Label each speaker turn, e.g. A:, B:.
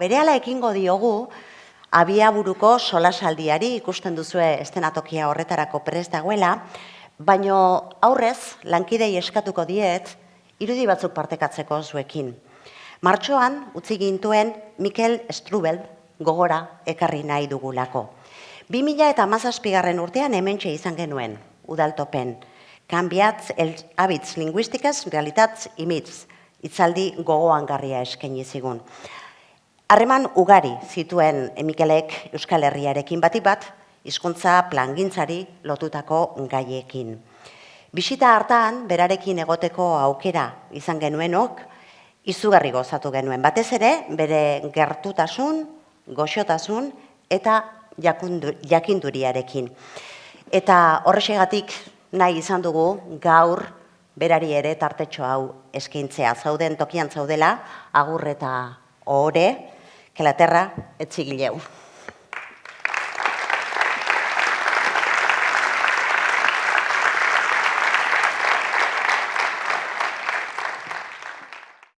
A: Berehala ekingo diogu, abiaburuko solasaldiari ikusten duzue eszenatokia horretarako prest dagoela, baino aurrez, lankidei eskatuko diet, irudi batzuk partekatzeko zuekin. Martxoan, utzi gintuen Mikel Strubel gogora ekarri nahi dugulako. 2017 urtean hementxe izan genuen, udaltopen. Cambiats els hàbits lingüísticas, realitats i mits, hitzaldi gogoangarria eskaini zigun. Harreman ugari zituen Mikelek Euskal Herriarekin batik bat, hizkuntza plangintzari lotutako gaiekin. Bisita hartan, berarekin egoteko aukera izan genuenok, izugarri gozatu genuen. Batez ere, bere gertutasun, goxotasun eta jakinduriarekin. Eta horrexegatik nahi izan dugu gaur berari ere tartetxo hau eskaintzea. Zauden tokian zaudela, agur eta ohore, que la terra etzigileu.